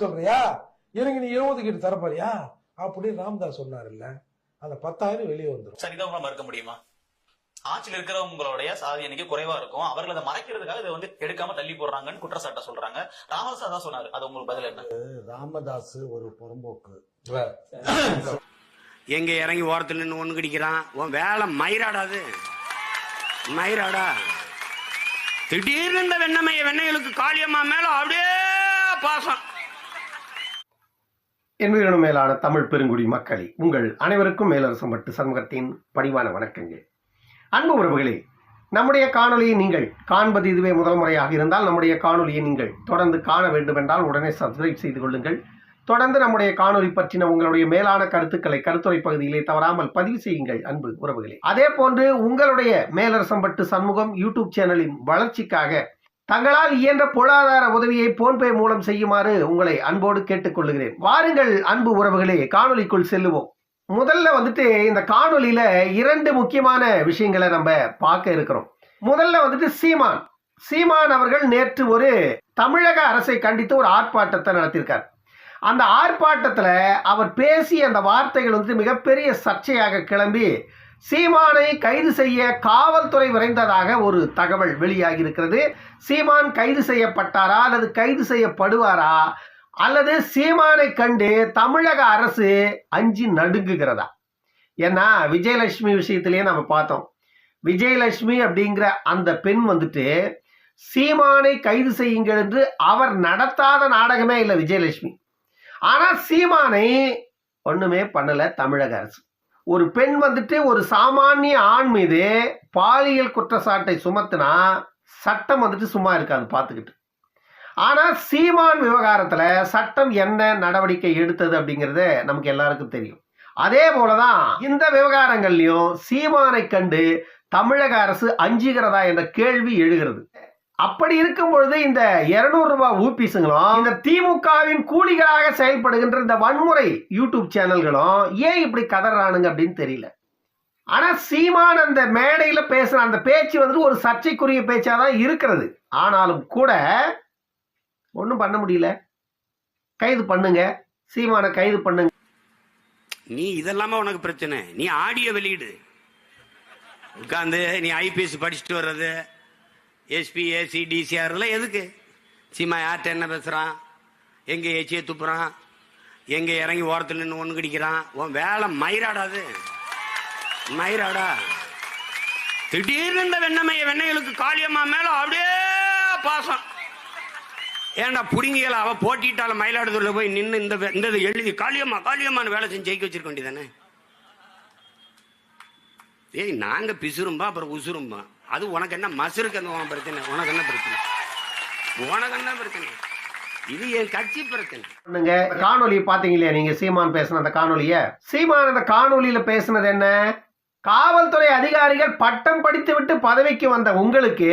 சொல்றியா, எனக்கு நீ 20 தரப்பாரியா அப்படின்னு ராமதாஸ் சொன்னார் இல்ல, அந்த 10,000 வெளியே வந்துடும். சரிதான் மறுக்க முடியுமா? ஆட்சியில் இருக்கிறவங்களுடைய சாதி எண்ணிக்கை குறைவா இருக்கும், அவர்கள் அதை மறைக்கிறதுக்காக இதை வந்து எடுக்காம தள்ளி போடுறாங்கன்னு குற்றச்சாட்டை சொல்றாங்க. ராமதாஸ் தான் சொன்னாரு, அது உங்களுக்கு பதில் என்ன? ராமதாஸ் ஒரு புறம்போக்கு. எங்க இறங்கி ஓரத்துல நின்று ஒண்ணு கிடைக்கிறான், உன் வேலை மயிராடாது மயிராடா. திடீர்னு இந்த வெண்ணைகளுக்கு காளியம்மா மேல அப்படியே பாசம். என்பதனும் மேலான தமிழ் பெருங்குடி மக்களே, உங்கள் அனைவருக்கும் மேலரசம்பட்டு சண்முகத்தின் பணிவான வணக்கங்கள். அன்பு உறவுகளே, நம்முடைய காணொலியை நீங்கள் காண்பது இதுவே முதல் முறையாக இருந்தால் நம்முடைய காணொலியை நீங்கள் தொடர்ந்து காண வேண்டும் என்றால் உடனே சப்ஸ்கிரைப் செய்து கொள்ளுங்கள். தொடர்ந்து நம்முடைய காணொலி பற்றின உங்களுடைய மேலான கருத்துக்களை கருத்துரை பகுதியிலே தவறாமல் பதிவு செய்யுங்கள் அன்பு உறவுகளே. அதே போன்று உங்களுடைய மேலரசம்பட்டு சண்முகம் யூடியூப் சேனலின் வளர்ச்சிக்காக தங்களால் இயன்ற பொருளாதார உதவியை போன்பே மூலம் செய்யுமாறு உங்களை அன்போடு கேட்டுக்கொள்ளுகிறேன். வாருங்கள் அன்பு உறவுகளே, காணொலிக்குள் செல்லுவோம். முதல்ல இந்த காணொலியில 2 முக்கியமான விஷயங்களை நம்ம பார்க்க இருக்கிறோம். முதல்ல சீமான் அவர்கள் நேற்று ஒரு தமிழக அரசை கண்டித்து ஒரு ஆர்ப்பாட்டத்தை நடத்தியிருக்கார். அந்த ஆர்ப்பாட்டத்துல அவர் பேசிய அந்த வார்த்தைகள் மிகப்பெரிய சர்ச்சையாக கிளம்பி சீமானை கைது செய்ய காவல்துறை விரைந்ததாக ஒரு தகவல் வெளியாகி இருக்கிறது. சீமான் கைது செய்யப்பட்டாரா அல்லது கைது செய்யப்படுவாரா அல்லது சீமானை கண்டு தமிழக அரசு அஞ்சி நடுங்குகிறதா? ஏன்னா விஜயலட்சுமி விஷயத்திலேயே நம்ம பார்த்தோம். விஜயலட்சுமி அப்படிங்கிற அந்த பெண் சீமானை கைது செய்யுங்கள் என்று அவர் நடத்தாத நாடகமே இல்லை விஜயலட்சுமி. ஆனா சீமானை ஒண்ணுமே பண்ணல தமிழக அரசு. ஒரு பெண் ஒரு சாமானிய ஆண் மீது பாலியல் குற்றச்சாட்டை சுமத்தினா சட்டம் சும்மா இருக்காது பார்த்துக்கிட்டு. ஆனா சீமான் விவகாரத்துல சட்டம் என்ன நடவடிக்கை எடுத்தது அப்படிங்கறத நமக்கு எல்லாருக்கும் தெரியும். அதே போலதான் இந்த விவகாரங்கள்லயும் சீமானை கண்டு தமிழக அரசு அஞ்சுகிறதா என்ற கேள்வி எழுகிறது. அப்படி இருக்கும் பொழுது இந்த 200 ரூபாய் ஊபிஸுங்களும் இந்த திமுகவின் கூலிகளாக செயல்படுகின்ற இந்த வன்முறை யூடியூப் சேனல்களும் ஏன் இப்படி கதறானுங்க அப்படின்னு தெரியல. ஆனா சீமான் அந்த மேடையில பேசுற அந்த பேச்சு ஒரு சர்ச்சைக்குரிய பேச்சாதான் இருக்கிறது. ஆனாலும் கூட ஒன்றும் பண்ண முடியல. கைது பண்ணுங்க, சீமானை கைது பண்ணுங்க. நீ இதெல்லாம உனக்கு பிரச்சனை. நீ ஆடியோ வெளியிடு, உட்கார்ந்து நீ ஐபிஎஸ் படிச்சுட்டு வர்றது, எஸ்பி ஏசி டிசிஆர் எதுக்கு? சீமா யார்கிட்ட என்ன பேசுறான், எங்க எச்சியை துப்புறான், எங்க இறங்கி ஓரத்தில் நின்று ஒண்ணு கிடைக்கிறான், உன் வேலை மயிராடாது மயிராடா. திடீர்னு இந்த வெண்ணைகளுக்கு காளியம்மா மேல அப்படியே பாசம். ஏன்டா புடிங்கியல அவ போட்டிட்டால மயிலாடுதுறையில போய் நின்று இந்த எழுதி காளியம்மான்னு வேலை செஞ்சு ஜெயிக்க வச்சிருக்க வேண்டியதானே? ஏய், நாங்க பிசுரும்பா அப்புறம் உசுரும்பா. அது உனக்கு என்ன மசுருக்கு என்ன பிரச்சனை? உனக்கு என்ன பிரச்சனை? உனக்கு என்ன பிரச்சனை? இது என் கட்சி பிரச்சனை. காணொலி பாத்தீங்க இல்லையா நீங்க? சீமான் பேசின அந்த காணொலிய, சீமான் அந்த காணொலியில பேசினது என்ன? காவல்துறை அதிகாரிகள் பட்டம் படித்து விட்டு பதவிக்கு வந்த உங்களுக்கு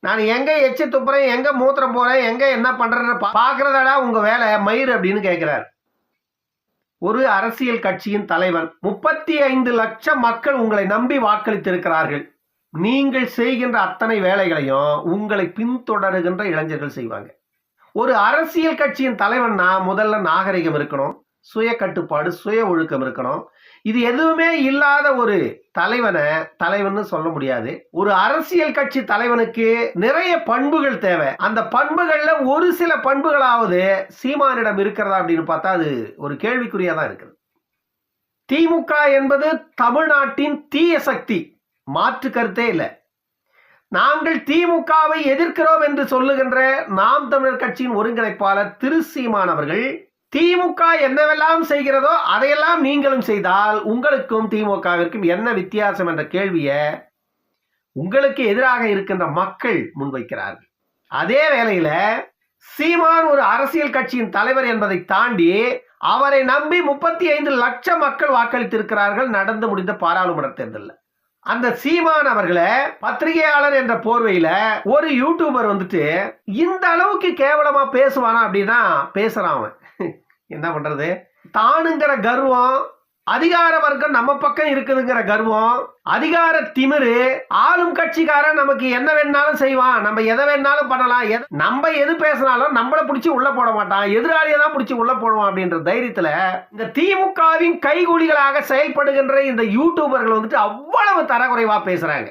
நான் எங்க எச்சி துப்புறேன், எங்க மூத்திரம் போறேன், எங்க என்ன பண்றேன்னு பாக்குறதாடா உங்க வேலை மயிர் அப்படின்னு கேட்கிறார். ஒரு அரசியல் கட்சியின் தலைவன், 35 லட்சம் மக்கள் உங்களை நம்பி வாக்களித்திருக்கிறார்கள். நீங்கள் செய்கின்ற அத்தனை வேலைகளையும் உங்களை பின்தொடருகின்ற இளைஞர்கள் செய்வாங்க. ஒரு அரசியல் கட்சியின் தலைவன்னா முதல்ல நாகரிகம் இருக்கணும், சுய கட்டுப்பாடு, சுய ஒழுக்கம் இருக்கணும். இது எதுவுமே இல்லாத ஒரு தலைவன் சொல்ல முடியாது. ஒரு அரசியல் கட்சி தலைவனுக்கு நிறைய பண்புகள் தேவை. அந்த பண்புகள்ல ஒரு சில பண்புகளாவது சீமானிடம் இருக்கிறதா அப்படின்னு பார்த்தா அது ஒரு கேள்விக்குறியாதான் இருக்குது. திமுக என்பது தமிழ்நாட்டின் தீய சக்தி, மாற்று கருத்தே இல்லை. நாங்கள் திமுகவை எதிர்க்கிறோம் என்று சொல்லுகின்ற நாம் தமிழர் கட்சியின் ஒருங்கிணைப்பாளர் திரு சீமான் அவர்கள் திமுக என்னவெல்லாம் செய்கிறதோ அதையெல்லாம் நீங்களும் செய்தால் உங்களுக்கும் திமுகவிற்கும் என்ன வித்தியாசம் என்ற கேள்வியை உங்களுக்கு எதிராக இருக்கின்ற மக்கள் முன்வைக்கிறார்கள். அதே வேளையில சீமான் ஒரு அரசியல் கட்சியின் தலைவர் என்பதை தாண்டி அவரை நம்பி 35 லட்சம் மக்கள் வாக்களித்திருக்கிறார்கள் நடந்து முடிந்த பாராளுமன்ற தேர்தலில். அந்த சீமான் அவர்களை பத்திரிகையாளர் என்ற போர்வையில ஒரு யூடியூபர் இந்த அளவுக்கு கேவலமா பேசுவானா அப்படின்னா பேசுறான். அவன் என்ன பண்றது? தானுங்கிற கர்வம், அதிகார வர்க்கம் நம்ம பக்கம் இருக்குதுங்கிற கர்வம், அதிகார திமிரு, ஆளும் கட்சிக்காரன் நமக்கு என்ன வேணாலும் செய்வான், நம்ம எதை வேணாலும் பண்ணலாம், நம்ம எது பேசினாலும் நம்மள பிடிச்சி உள்ள போட மாட்டான், எதிராளியை தான் பிடிச்சி உள்ள போடுவான் அப்படின்ற தைரியத்துல இந்த திமுகவின் கைகூலிகளாக செயல்படுகின்ற இந்த யூடியூபர்கள் வந்துட்டு அவ்வளவு தரக்குறைவா பேசுறாங்க.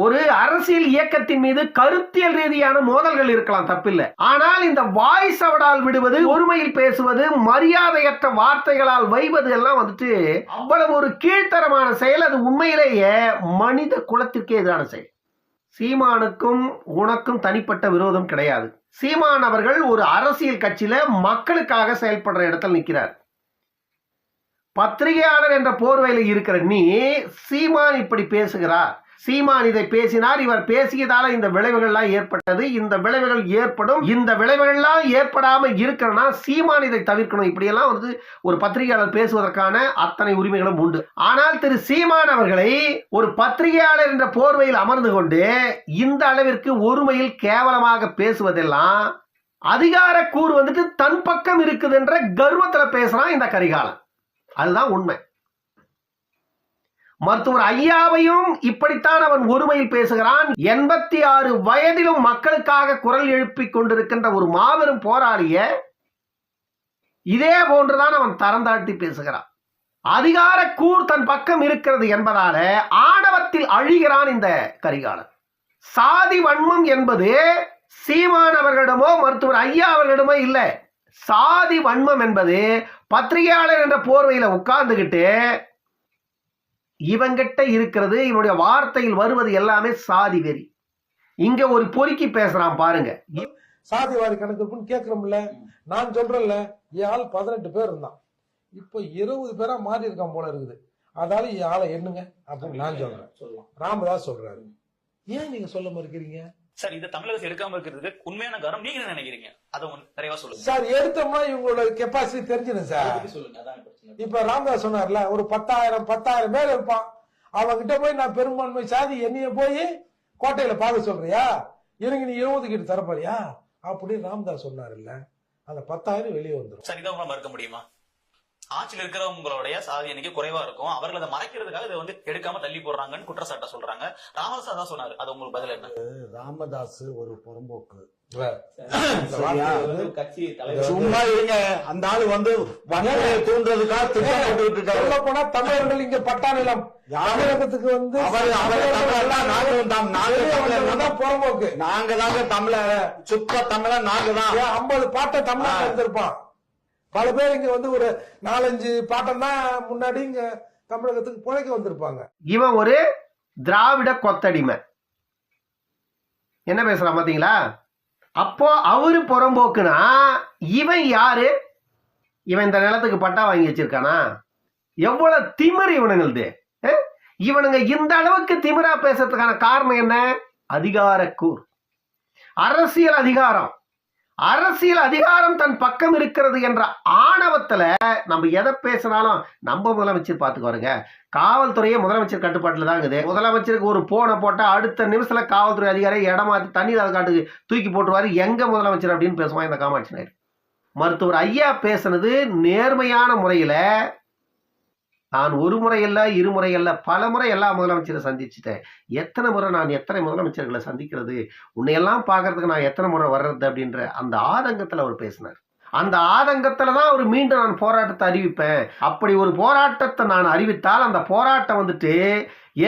ஒரு அரசியல் இயக்கத்தின் மீது கருத்தியல் ரீதியான மோதல்கள் இருக்கலாம், தப்பில்லை. ஆனால் இந்த வாய் சவடால் விடுவது, ஒருமையில் பேசுவது, மரியாதையற்ற வார்த்தைகளால் வைவது எல்லாம் வந்துட்டு அவ்வளவு ஒரு கீழ்த்தரமான செயல். அது உண்மையிலேயே மனித குலத்திற்கே எதிரான செயல். சீமானுக்கும் உனக்கும் தனிப்பட்ட விரோதம் கிடையாது. சீமான் அவர்கள் ஒரு அரசியல் கட்சியில மக்களுக்காக செயல்படுற இடத்துல நிற்கிறார். பத்திரிகையாளர் என்ற போர்வையில் இருக்கிற நீ சீமான் இப்படி பேசுகிறார், சீமான் இதை பேசினார், இவர் பேசியதால இந்த விளைவுகள்லாம் ஏற்பட்டது, இந்த விளைவுகள் ஏற்படும், இந்த விளைவுகள்லாம் ஏற்படாம இருக்கணும்னா சீமான் இதை தவிர்க்கணும், இப்படியெல்லாம் வந்து ஒரு பத்திரிகையாளர் பேசுவதற்கான அத்தனை உரிமைகளும் உண்டு. ஆனால் திரு சீமான் அவர்களை ஒரு பத்திரிகையாளர் என்ற போர்வையில் அமர்ந்து கொண்டு இந்த அளவிற்கு ஒருமையில் கேவலமாக பேசுவதெல்லாம் அதிகார கூறு வந்துட்டு தன் பக்கம் இருக்குதுன்ற கர்வத்துல பேசுறான் இந்த கரிகாலன். அதுதான் உண்மை. மருத்துவர் ஐயாவையும் இப்படித்தான் அவன் ஒருமையில் பேசுகிறான். 86 வயதிலும் மக்களுக்காக குரல் எழுப்பிக் கொண்டிருக்கின்ற ஒரு மாபெரும் போராளிய இதே போன்றுதான் அவன் தரம் தாழ்த்தி பேசுகிறான். அதிகார கூர் தன் பக்கம் இருக்கிறது என்பதால ஆணவத்தில் அழிகிறான் இந்த கரிகாலன். சாதி வன்மம் என்பது சீமான் அவர்களிடமோ மருத்துவர் ஐயா அவர்களிடமோ இல்லை. சாதி வன்மம் என்பது பத்திரிகையாளர் என்ற போர்வையில உட்கார்ந்துகிட்டு இவங்கிட்ட இருக்கிறது, இவனுடைய வார்த்தையில் வருவது எல்லாமே சாதி வெறி. இங்க ஒரு பொறுக்கி பேசுறான் பாருங்க. சாதி வாரி கணக்கெடுப்புன்னு கேட்கிறோம்ல, நான் சொல்றேன்ல, என் ஆள் 18 பேர் இருந்தான், இப்ப 20 பேரா மாறி இருக்கான் போல இருக்குது, அதால என் ஆளை எண்ணுங்க அப்படின்னு நான் சொல்றேன். ராமதாஸ் சொல்றாரு. ஏன் நீங்க சொல்ல மறுக்கிறீங்க சார்? இந்த தமிழக எடுக்காம இருக்கிறதுக்கு உண்மையான காரணம் நீங்க என்ன நினைக்கிறீங்க? அதை நிறைவா சொல்லுங்க சார். எடுத்தோம்னா இவங்களோட கெப்பாசிட்டி தெரிஞ்சிடும் சார். சொல்லுங்க. அதான் பிரச்சனை. இப்ப ராமதாஸ் சொன்னார்ல, ஒரு 10,000 பேர் இருப்பான், அவங்கிட்ட போய் நான் பெரும்பான்மை சாதி என்னைய போய் கோட்டையில பார்க்க சொல்றியா, எனக்கு நீ 20 கிட்ட தரப்பாரியா அப்படின்னு ராமதாஸ் சொன்னார்ல, அந்த 10,000 வெளியே வந்துடும் சார். இதை உங்களால மறுக்க முடியுமா? ஆட்சியில் இருக்கிறவங்களுடைய சாதி எண்ணிக்கை குறைவா இருக்கும், அவர்கள் அதை மறைக்கிறதுக்காக இதை எடுக்காம தள்ளி போடுறாங்கன்னு குற்றச்சாட்டை சொல்றாங்க. ராமதாஸ் தான் சொன்னாரு. அது உங்களுக்கு பதில் என்ன? ராமதாஸ் ஒரு புறம்போக்கு. சும்மா இருங்க. அந்த ஆளு வந்து வன்முறையை தூண்டுறதுக்காக திட்டம் போட்டுட்டு இருக்காரு. சொல்ல போனா தமிழர்கள் இங்க பட்டா நிலம் தமிழகத்துக்கு வந்து புறம்போக்கு. நாங்க தாங்க தமிழர், சுத்த தமிழர் நாங்க தான். 50 பாட்டை தமிழ் எடுத்திருப்பான். பல பேர் இங்க வந்து ஒரு 4-5 பாட்டம் தான் முன்னாடி இங்க தமிழகத்துக்கு புழைக்க வந்திருப்பாங்க. இவன் ஒரு திராவிட கொத்தடிமை. என்ன பேசுறான் பாத்தீங்களா? அப்போ அவரு புறம்போக்குனா இவன் யாரு? இவன் இந்த நிலத்துக்கு பட்டா வாங்கி வச்சிருக்கானா? எவ்வளவு திமிரு இவனுங்களுது. இவனுங்க இந்த அளவுக்கு திமிரா பேசுறதுக்கான காரணம் என்ன? அதிகார கூர், அரசியல் அதிகாரம். அரசியல் அதிகாரம் தன் பக்கம் இருக்கிறது என்ற ஆணவத்துல நம்ம எதை பேசினாலும் நம்ம முதலமைச்சர் பாத்துக்கோருங்க. காவல்துறையே முதலமைச்சர் கட்டுப்பாட்டுல தான் இருக்குது. முதலமைச்சருக்கு ஒரு போனை போட்டா அடுத்த நிமிஷத்துல காவல்துறை அதிகாரி இடமாத்தி தண்ணீர் காட்டுக்கு தூக்கி போட்டுருவாரு. எங்க முதலமைச்சர் அப்படின்னு பேசுவான் இந்த காமாட்சி நாயுடு. மருத்துவர் ஐயா பேசுனது நேர்மையான முறையில, நான் ஒரு முறை இல்ல, இருமுறை இல்ல, பல முறை எல்லா முதலமைச்சரை சந்திச்சுட்டேன். எத்தனை முறை நான் எத்தனை முதலமைச்சர்களை சந்திக்கிறது, உன்னையெல்லாம் பார்க்கறதுக்கு நான் எத்தனை முறை வர்றது அப்படின்ற அந்த ஆதங்கத்துல அவர் பேசினார். அந்த ஆதங்கத்துல தான் அவர் மீண்டும் நான் போராட்டத்தை அறிவிப்பேன். அப்படி ஒரு போராட்டத்தை நான் அறிவித்தால் அந்த போராட்டம் வந்துட்டு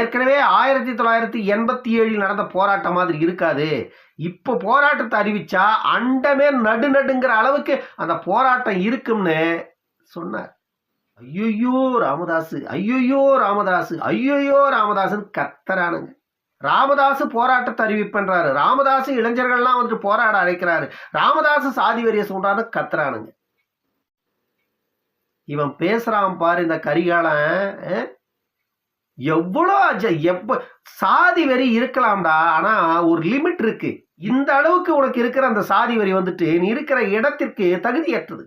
ஏற்கனவே 1987 நடந்த போராட்டம் மாதிரி இருக்காது. இப்போ போராட்டத்தை அறிவிச்சா அண்டமே நடுங்கிற அளவுக்கு அந்த போராட்டம் இருக்கும்னு சொன்னார். ஐயோ ராமதாஸ், ஐயோ ராமதாஸ், ஐயோ ராமதாஸ்ன்னு கத்தரானுங்க. ராமதாஸ் போராட்டத்தை அறிவிப்பன்றாரு, ராமதாஸ் இளைஞர்கள்லாம் வந்துட்டு போராட அழைக்கிறாரு, ராமதாஸ் சாதி வெறிய சொல்றான்னு கத்துறானுங்க. இவன் பேசுறான் பாரு இந்த கரிகாலன், எவ்வளோ சாதி வெறி இருக்கலாம்டா, ஆனா ஒரு லிமிட் இருக்கு. இந்த அளவுக்கு உனக்கு இருக்கிற அந்த சாதி வெறி வந்துட்டு நீ இருக்கிற இடத்திற்கு தகுதியற்றது.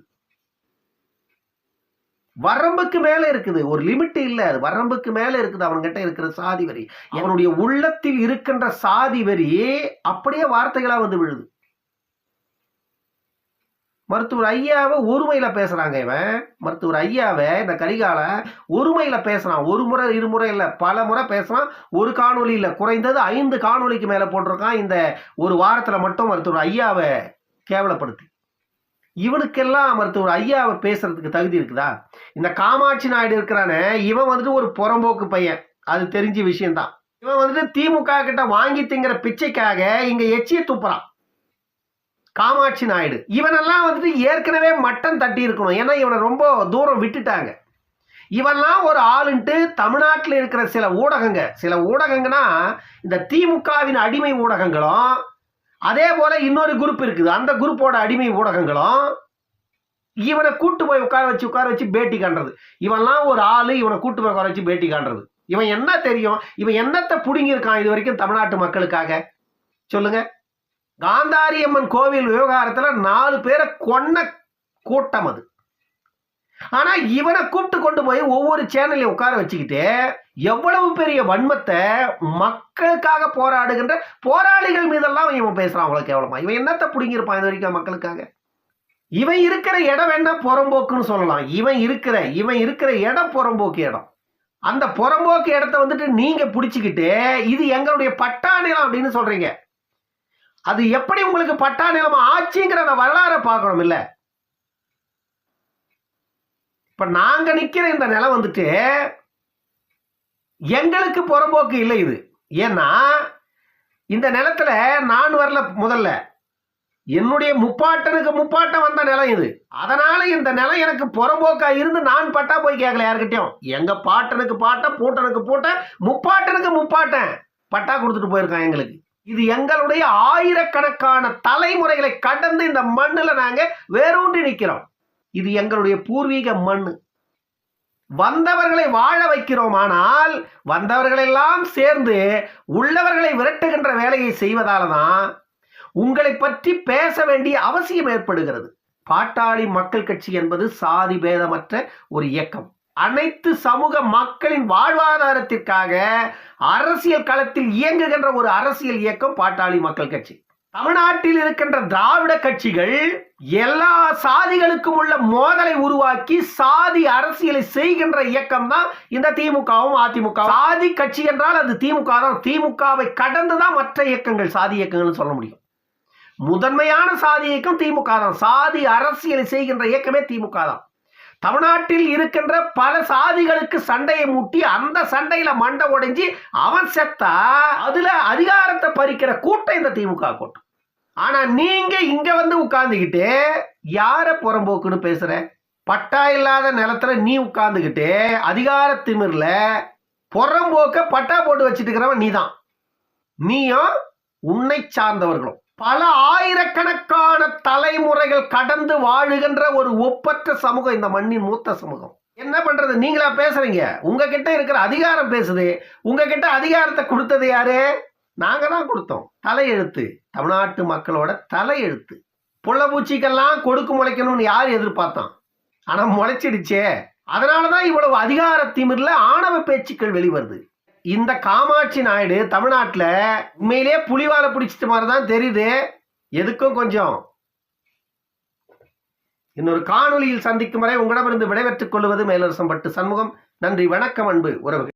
வரம்புக்கு மேல இருக்குது, ஒரு லிமிட் இல்ல, அது வரம்புக்கு மேல இருக்குது அவன்கிட்ட இருக்கிற சாதி வரி. அவனுடைய உள்ளத்தில் இருக்கின்ற சாதி வரி அப்படியே வார்த்தைகளா வந்து விழுது. மருத்துவர் ஐயாவை ஒருமையில பேசுறாங்க. இவன் மருத்துவர் ஐயாவை இந்த கரிகால ஒருமையில பேசுறான். ஒரு முறை இருமுறை இல்ல, பல முறை பேசுறான். ஒரு காணொலி இல்ல, குறைந்தது 5 காணொலிக்கு மேல போட்டிருக்கான். இந்த ஒரு வாரத்துல மட்டும் மருத்துவர் ஐயாவை கேவலப்படுத்தி. இவனுக்கெல்லாம் மருத்துவர் ஐயாவை பேசுறதுக்கு தகுதி இருக்குதா? இந்த காமாட்சி நாயுடு இருக்கிறானே, இவன் வந்துட்டு ஒரு புறம்போக்கு பையன், அது தெரிஞ்ச விஷயம்தான். இவன் வந்துட்டு திமுக கிட்ட வாங்கி திங்கிற பிச்சைக்காக இங்க எச்சிய துப்புறான். காமாட்சி நாயுடு இவனெல்லாம் வந்துட்டு ஏற்கனவே மட்டம் தட்டி இருக்கணும். ஏன்னா இவனை ரொம்ப தூரம் விட்டுட்டாங்க. இவெல்லாம் ஒரு ஆளுன்ட்டு தமிழ்நாட்டில் இருக்கிற சில ஊடகங்கன்னா இந்த திமுகவின் அடிமை ஊடகங்களும், அதே போல இன்னொரு குரூப் இருக்குது, அந்த குரூப்போட அடிமை ஊடகங்களும் இவனை கூட்டு போய் உட்கார வச்சு பேட்டி காண்றது. இவன்லாம் ஒரு ஆளு, இவனை கூட்டு போய் உட்கார வச்சு பேட்டி காண்றது. இவன் என்ன தெரியும்? இவன் என்னத்தை புடுங்கியிருக்கான் இது வரைக்கும் தமிழ்நாட்டு மக்களுக்காக சொல்லுங்க. காந்தாரி அம்மன் கோவில் விவகாரத்துல 4 பேரை கொன்ன கூட்டம் அது. ஆனா இவனை கூப்பிட்டு கொண்டு போய் ஒவ்வொரு சேனலையும் உட்கார வச்சுக்கிட்டு எவ்வளவு பெரிய வன்மத்தை மக்களுக்காக போராடுகின்ற போராளிகள் மீதெல்லாம் இவன் பேசுறான். அவங்களுக்கு எவ்வளவுமா இவன் என்னத்தை புடுங்கியிருப்பான் இது வரைக்கும் மக்களுக்காக? இவன் இருக்கிற இடம் வேணா புறம்போக்குன்னு சொல்லலாம். இவன் இருக்கிற இடம் புறம்போக்கு இடம். அந்த புறம்போக்கு இடத்த வந்துட்டு நீங்க பிடிச்சிக்கிட்டு இது எங்களுடைய பட்டா நிலம் அப்படின்னு சொல்றீங்க. அது எப்படி உங்களுக்கு பட்டா நிலம் ஆச்சுங்கிற வரலாறை பார்க்கணும் இல்ல? இப்ப நாங்க நிக்கிற இந்த நிலம் வந்துட்டு எங்களுக்கு புறம்போக்கு இல்லை இது. ஏன்னா இந்த நிலத்துல நான் வரல, முதல்ல என்னுடைய முப்பாட்டன் வந்த நிலம் இது. அதனால இந்த நிலம் எனக்கு புறம்போக்கா இருந்து நான் பட்டா போய் கேட்கல யாருக்கிட்டையும். எங்க பாட்டனுக்கு பாட்டன், பூட்டனுக்கு பூட்டன், முப்பாட்டன் பட்டா கொடுத்துட்டு போயிருக்கான் எங்களுக்கு. இது எங்களுடைய ஆயிரக்கணக்கான தலைமுறைகளை கடந்து இந்த மண்ணுல நாங்க வேரூன்றி நிக்கிறோம். இது எங்களுடைய பூர்வீக மண்ணு. வந்தவர்களை வாழ வைக்கிறோம். ஆனால் வந்தவர்களெல்லாம் சேர்ந்து உள்ளவர்களை விரட்டுகின்ற வேலையை செய்வதால தான் உங்களை பற்றி பேச வேண்டிய அவசியம் ஏற்படுகிறது. பாட்டாளி மக்கள் கட்சி என்பது சாதி பேதமற்ற ஒரு இயக்கம். அனைத்து சமூக மக்களின் வாழ்வாதாரத்திற்காக அரசியல் களத்தில் இயங்குகின்ற ஒரு அரசியல் இயக்கம் பாட்டாளி மக்கள் கட்சி. தமிழ்நாட்டில் இருக்கின்ற திராவிட கட்சிகள் எல்லா சாதிகளுக்கும் உள்ள மோதலை உருவாக்கி சாதி அரசியலை செய்கின்ற இயக்கம் தான் இந்த திமுகவும் அதிமுக. சாதி கட்சி என்றால் அது திமுக தான். திமுகவை கடந்துதான் மற்ற இயக்கங்கள் சாதி இயக்கங்கள் சொல்ல முடியும். முதன்மையான சாதி இயக்கம் திமுக தான். சாதி அரசியலை செய்கின்ற இயக்கமே திமுக தான். தமிழ்நாட்டில் இருக்கின்ற பல சாதிகளுக்கு சண்டையை மூட்டி அந்த சண்டையில மண்டை உடைஞ்சி அவன் செத்தா அதுல அதிகாரத்தை பறிக்கிற கூட்டம் இந்த திமுக கூட்டம். ஆனா நீங்க இங்க வந்து உட்கார்ந்துகிட்டு யார புறம்போக்குன்னு பேசுற? பட்டா இல்லாத நிலத்துல நீ உட்கார்ந்துகிட்டு அதிகார திமிர்ல புறம்போக்க பட்டா போட்டு வச்சுட்டு இருக்கிறவன் நீதான். நீயும் உன்னை சார்ந்தவர்களும் பல ஆயிரக்கணக்கான தலைமுறைகள் கடந்து வாழுகின்ற ஒரு ஒப்பற்ற சமூகம் இந்த மண்ணின் மூத்த சமூகம். என்ன பண்றது? நீங்களா பேசுறீங்க. உங்ககிட்ட இருக்கிற அதிகாரம் பேசுது. உங்ககிட்ட அதிகாரத்தை கொடுத்தது யாரு? நாங்க தான் கொடுத்தோம். தலையெழுத்து, தமிழ்நாட்டு மக்களோட தலையெழுத்து. புள்ளபூச்சிக்கெல்லாம் கொடுக்கு முளைக்கணும்னு யார் எதிர்பார்த்தான்? ஆனா முளைச்சிடுச்சே. அதனாலதான் இவ்வளவு அதிகார திமிர்ல ஆணவ பேச்சுக்கள் வெளிவருது. இந்த காமாட்சி நாயுடு தமிழ்நாட்டில் உண்மையிலே புலிவாலை பிடிச்சிட்ட மாதிரி தான் தெரியுது. எதுக்கும் கொஞ்சம் இன்னொரு காணொலியில் சந்திக்கும் வரை உங்களிடமிருந்து விடைபெற்றுக் கொள்வது மேலரசம்பட்டு சண்முகம். நன்றி, வணக்கம் அன்பு உறவுகள்.